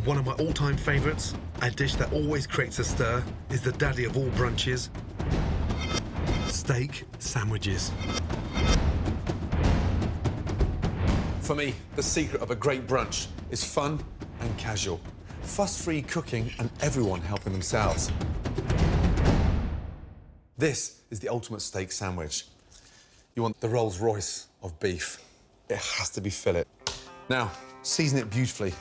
one of my all-time favourites, a dish that always creates a stir, is the daddy of all brunches, steak sandwiches. For me, the secret of a great brunch is fun and casual. Fuss-free cooking and everyone helping themselves. This is the ultimate steak sandwich. You want the Rolls Royce of beef. It has to be fillet. Now, season it beautifully.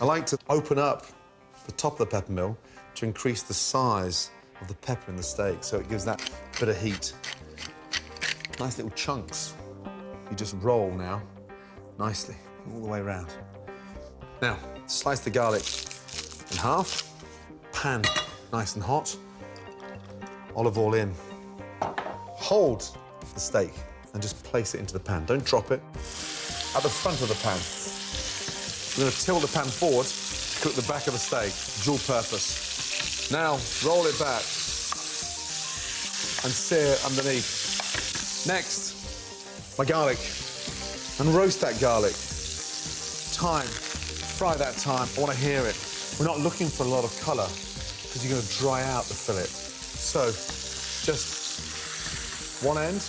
I like to open up the top of the pepper mill to increase the size of the pepper in the steak, so it gives that bit of heat. Nice little chunks. You just roll now, nicely, all the way around. Now, slice the garlic in half. Pan nice and hot. Olive oil in. Hold the steak and just place it into the pan. Don't drop it. At the front of the pan. We're going to tilt the pan forward to cook the back of the steak, dual purpose. Now, roll it back and sear underneath. Next, my garlic, and roast that garlic. Thyme, fry that thyme. I want to hear it. We're not looking for a lot of colour because you're going to dry out the fillet. So, just one end,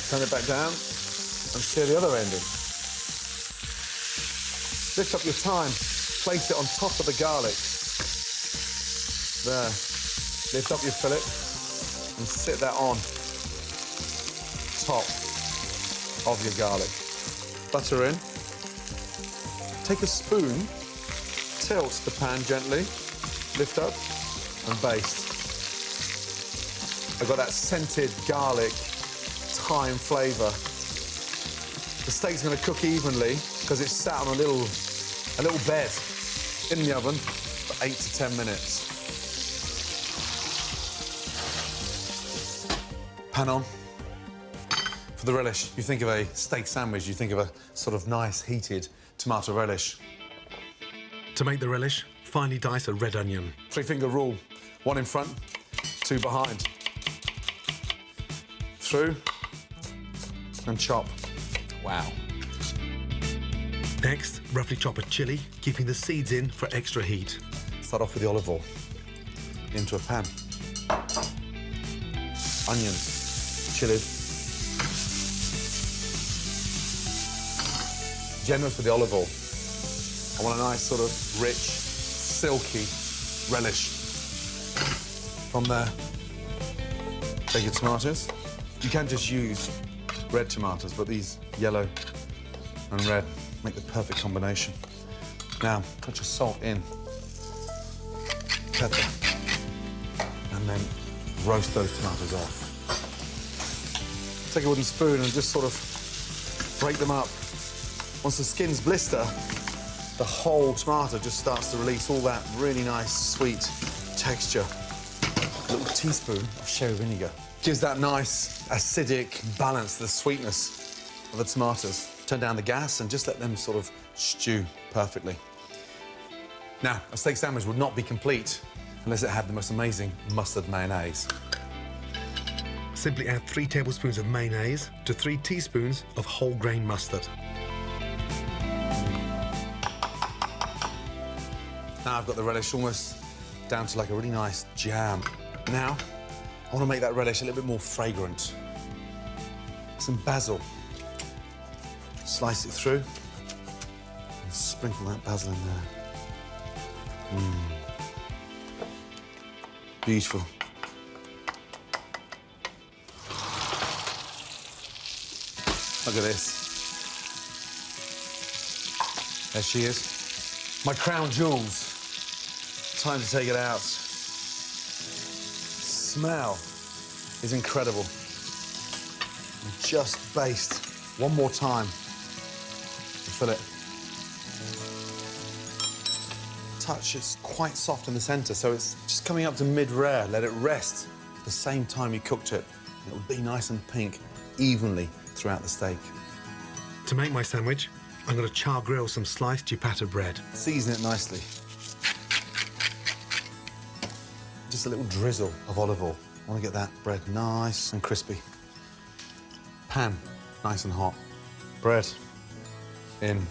turn it back down, and sear the other end in. Lift up your thyme, place it on top of the garlic. There. Lift up your fillet and sit that on top of your garlic. Butter in. Take a spoon, tilt the pan gently, lift up and baste. I've got that scented garlic, thyme flavour. The steak's going to cook evenly because it's sat on a little bed in the oven for 8 to 10 minutes. Pan on. For the relish, you think of a steak sandwich, you think of a sort of nice heated tomato relish. To make the relish, finely dice a red onion. 3-finger rule, 1 in front, 2 behind. Through and chop. Wow. Next, roughly chop a chilli, keeping the seeds in for extra heat. Start off with the olive oil into a pan. Onions, chillied. Generous with the olive oil. I want a nice sort of rich, silky relish. From there, take your tomatoes. You can just use red tomatoes, but these yellow and red make the perfect combination. Now, touch of salt in, pepper, and then roast those tomatoes off. Take a wooden spoon and just sort of break them up. Once the skins blister, the whole tomato just starts to release all that really nice, sweet texture. A little teaspoon of sherry vinegar gives that nice, acidic balance to the sweetness of the tomatoes. Turn down the gas and just let them sort of stew perfectly. Now, a steak sandwich would not be complete unless it had the most amazing mustard mayonnaise. Simply add 3 tablespoons of mayonnaise to 3 teaspoons of whole grain mustard. Now I've got the relish almost down to like a really nice jam. Now, I want to make that relish a little bit more fragrant. Some basil. Slice it through and sprinkle that basil in there. Beautiful. Look at this. There she is. My crown jewels. Time to take it out. Smell is incredible. And just baste one more time. The fillet. Touch, it's quite soft in the center, so it's just coming up to mid-rare. Let it rest at the same time you cooked it. It will be nice and pink evenly throughout the steak. To make my sandwich, I'm going to char grill some sliced ciabatta bread. Season it nicely. Just a little drizzle of olive oil. I want to get that bread nice and crispy. Pan nice and hot. Bread in.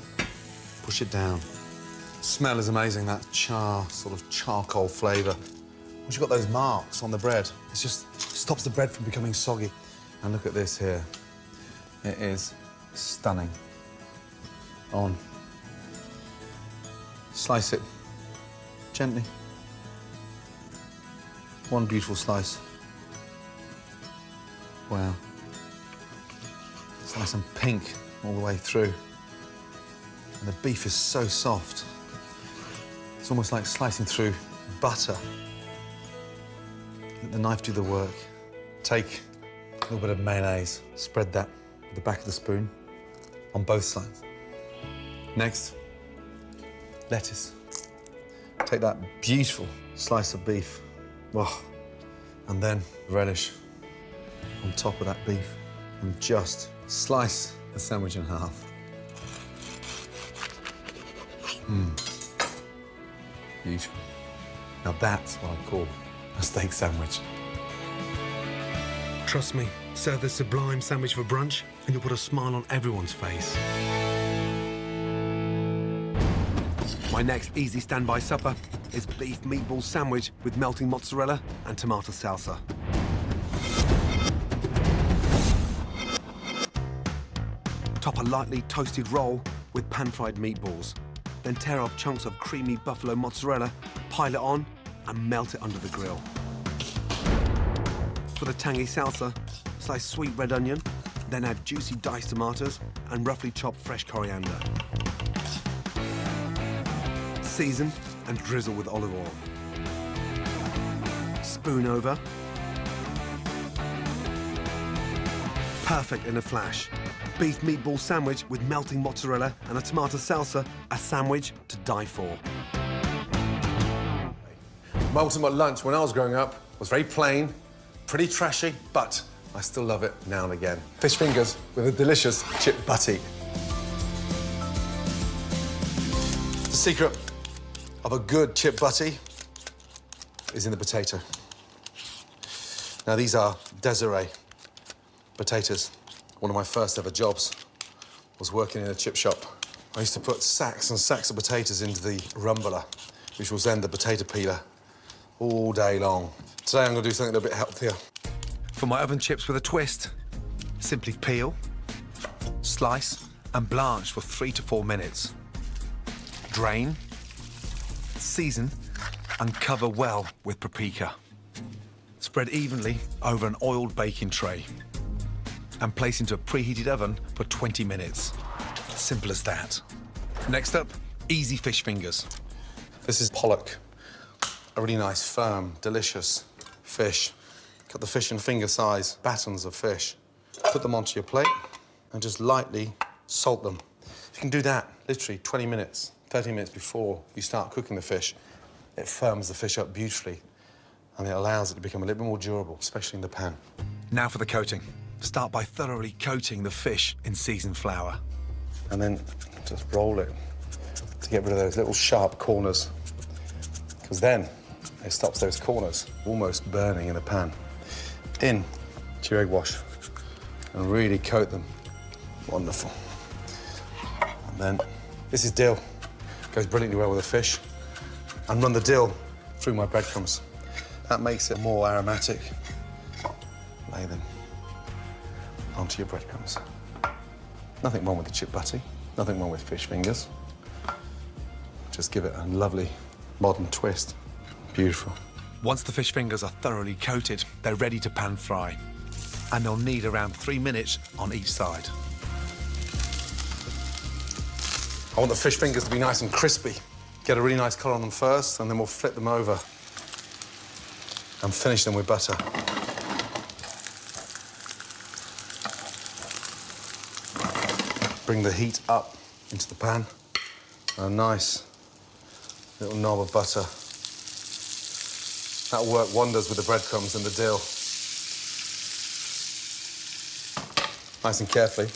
push it down. Smell is amazing, that sort of charcoal flavour. Once you've got those marks on the bread, it just stops the bread from becoming soggy. And look at this here. It is stunning. On. Slice it gently. One beautiful slice. Wow. It's nice and pink all the way through. And the beef is so soft. It's almost like slicing through butter. Let the knife do the work. Take a little bit of mayonnaise, spread that with the back of the spoon on both sides. Next, lettuce. Take that beautiful slice of beef. Oh, and then relish on top of that beef. And just slice the sandwich in half. Beautiful. Now that's what I call a steak sandwich. Trust me, serve this sublime sandwich for brunch and you'll put a smile on everyone's face. My next easy standby supper is beef meatball sandwich with melting mozzarella and tomato salsa. Top a lightly toasted roll with pan-fried meatballs. Then tear off chunks of creamy buffalo mozzarella, pile it on, and melt it under the grill. For the tangy salsa, slice sweet red onion, then add juicy diced tomatoes and roughly chopped fresh coriander. Season and drizzle with olive oil. Spoon over. Perfect in a flash. Beef meatball sandwich with melting mozzarella and a tomato salsa, a sandwich to die for. My ultimate lunch when I was growing up was very plain, pretty trashy, but I still love it now and again. Fish fingers with a delicious chip butty. The secret of a good chip butty is in the potato. Now these are Desiree potatoes. One of my first ever jobs was working in a chip shop. I used to put sacks and sacks of potatoes into the rumbler, which was then the potato peeler, all day long. Today I'm going to do something a little bit healthier. For my oven chips with a twist, simply peel, slice, and blanch for 3 to 4 minutes. Drain, season, and cover well with paprika. Spread evenly over an oiled baking tray and place into a preheated oven for 20 minutes. Simple as that. Next up, easy fish fingers. This is pollock, a really nice, firm, delicious fish. Cut the fish in finger-size battens of fish. Put them onto your plate and just lightly salt them. You can do that literally 20 minutes, 30 minutes before you start cooking the fish. It firms the fish up beautifully and it allows it to become a little bit more durable, especially in the pan. Now for the coating. Start by thoroughly coating the fish in seasoned flour. And then just roll it to get rid of those little sharp corners, because then it stops those corners almost burning in the pan. In to your egg wash and really coat them. Wonderful. And then this is dill. Goes brilliantly well with the fish. And run the dill through my breadcrumbs. That makes it more aromatic. Lay them onto your breadcrumbs. Nothing wrong with the chip butty, nothing wrong with fish fingers. Just give it a lovely modern twist. Beautiful. Once the fish fingers are thoroughly coated, they're ready to pan fry. And they'll need around 3 minutes on each side. I want the fish fingers to be nice and crispy. Get a really nice colour on them first, and then we'll flip them over and finish them with butter. Bring the heat up into the pan. A nice little knob of butter. That'll work wonders with the breadcrumbs and the dill. Nice and carefully.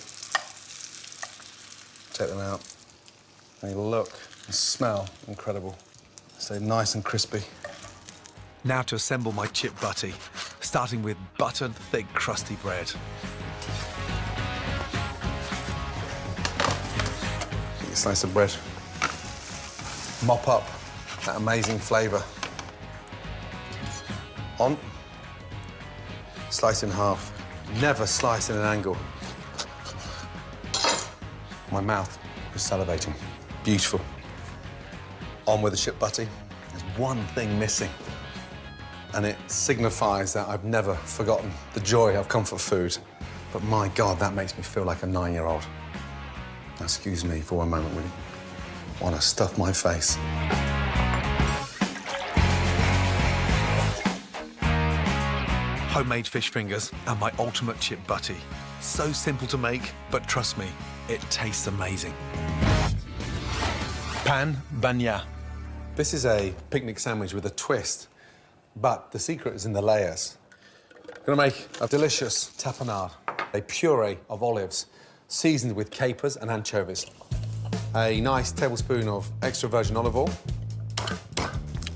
Take them out. They look and smell incredible. Stay nice and crispy. Now to assemble my chip butty, starting with buttered, thick, crusty bread. Take a slice of bread mop up that amazing flavour. On, slice in half. Never slice in an angle. My mouth is salivating. Beautiful. On with the chip butty. There's one thing missing, and it signifies that I've never forgotten the joy of comfort food. But my God, that makes me feel like a 9-year-old. Now, excuse me for one moment, will you? I want to stuff my face. Homemade fish fingers and my ultimate chip butty. So simple to make, but trust me, it tastes amazing. Pan banya. This is a picnic sandwich with a twist, but the secret is in the layers. I'm gonna make a delicious tapenade, a puree of olives, seasoned with capers and anchovies. A nice tablespoon of extra virgin olive oil,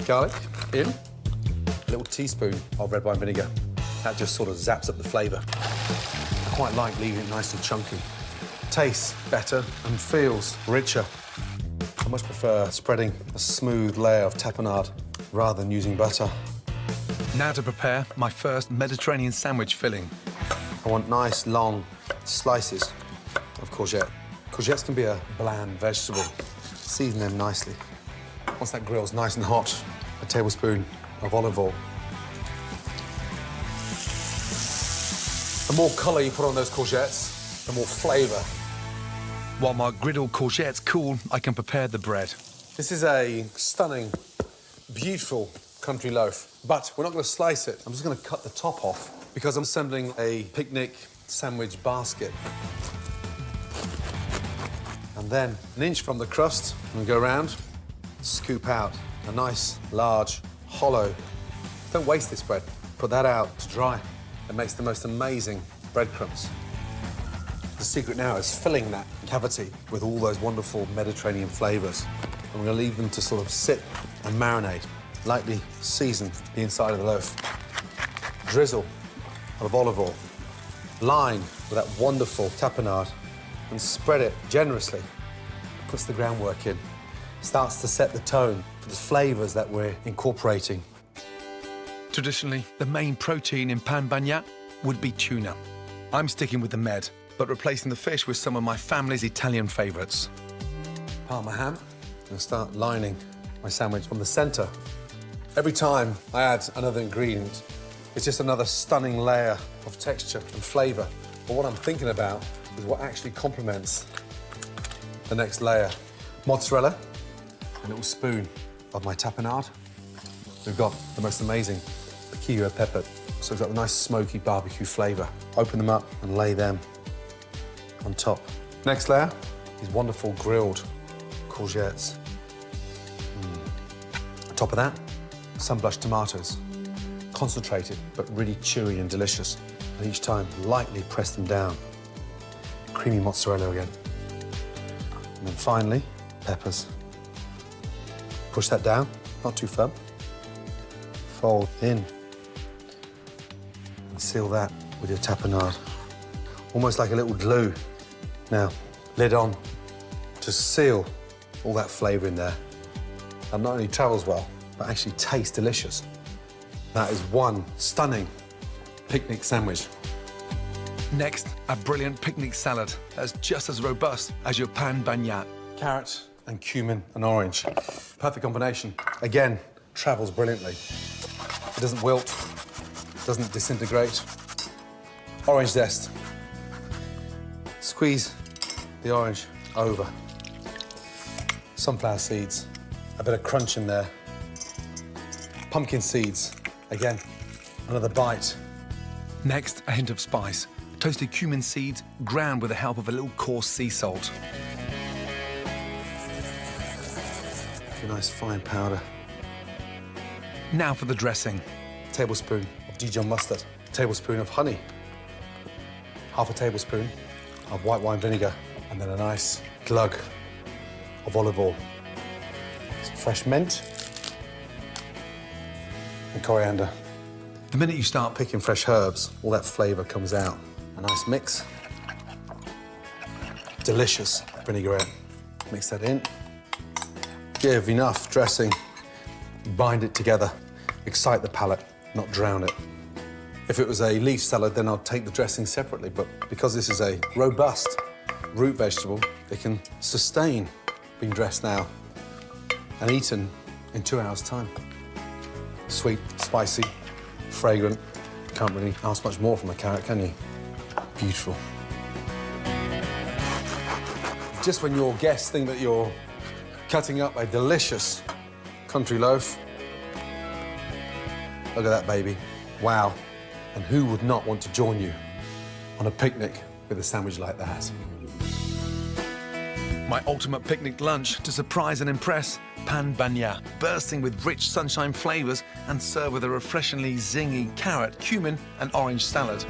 garlic in, a little teaspoon of red wine vinegar. That just sort of zaps up the flavour. I quite like leaving it nice and chunky. Tastes better and feels richer. I much prefer spreading a smooth layer of tapenade rather than using butter. Now to prepare my first Mediterranean sandwich filling. I want nice, long slices of courgette. Courgettes can be a bland vegetable. Season them nicely. Once that grill's nice and hot, a tablespoon of olive oil. The more colour you put on those courgettes, the more flavour. While my griddled courgettes cool, I can prepare the bread. This is a stunning, beautiful country loaf, but we're not going to slice it. I'm just going to cut the top off because I'm assembling a picnic sandwich basket. And then, an inch from the crust, I'm going to go around, scoop out a nice, large, hollow. Don't waste this bread. Put that out to dry. It makes the most amazing breadcrumbs. The secret now is filling that cavity with all those wonderful Mediterranean flavours. And we're going to leave them to sort of sit and marinate. Lightly season the inside of the loaf. Drizzle of olive oil. Line with that wonderful tapenade and spread it generously. Puts the groundwork in. Starts to set the tone for the flavours that we're incorporating. Traditionally, the main protein in pan banya would be tuna. I'm sticking with the med, but replacing the fish with some of my family's Italian favourites. Parma ham. I'm going to start lining my sandwich from the centre. Every time I add another ingredient, it's just another stunning layer of texture and flavour. But what I'm thinking about is what actually complements the next layer. Mozzarella, a little spoon of my tapenade. We've got the most amazing piquillo pepper. So it's got a nice smoky barbecue flavour. Open them up and lay them on top. Next layer is wonderful grilled courgettes. On top of that, sun-blushed tomatoes. Concentrated, but really chewy and delicious. And each time, lightly press them down. Creamy mozzarella again. And then finally, peppers. Push that down, not too firm. Fold in. And seal that with your tapenade. Almost like a little glue. Now, lid on to seal all that flavour in there. And not only travels well, but actually tastes delicious. That is one stunning picnic sandwich. Next, a brilliant picnic salad that's just as robust as your pan banya. Carrot and cumin and orange. Perfect combination. Again, travels brilliantly. It doesn't wilt, doesn't disintegrate. Orange zest. Squeeze the orange over. Sunflower seeds, a bit of crunch in there. Pumpkin seeds, again, another bite. Next, a hint of spice. Toasted cumin seeds ground with the help of a little coarse sea salt. A nice fine powder. Now for the dressing. A tablespoon of Dijon mustard, a tablespoon of honey, half a tablespoon of white wine vinegar, and then a nice glug of olive oil. Some fresh mint and coriander. The minute you start Picking fresh herbs, all that flavour comes out. A nice mix. Delicious vinaigrette. Mix that in. give enough dressing, bind it together, excite the palate, not drown it. If it was a leaf salad, then I'd take the dressing separately, but because this is a robust root vegetable, it can sustain being dressed now and eaten in 2 hours' time. Sweet, spicy, fragrant. Can't really ask much more from a carrot, can you? Beautiful. Just when your guests think that you're cutting up a delicious country loaf, look at that baby. Wow. And who would not want to join you on a picnic with a sandwich like that? My ultimate picnic lunch to surprise and impress, pan banya, bursting with rich sunshine flavours and served with a refreshingly zingy carrot, cumin and orange salad.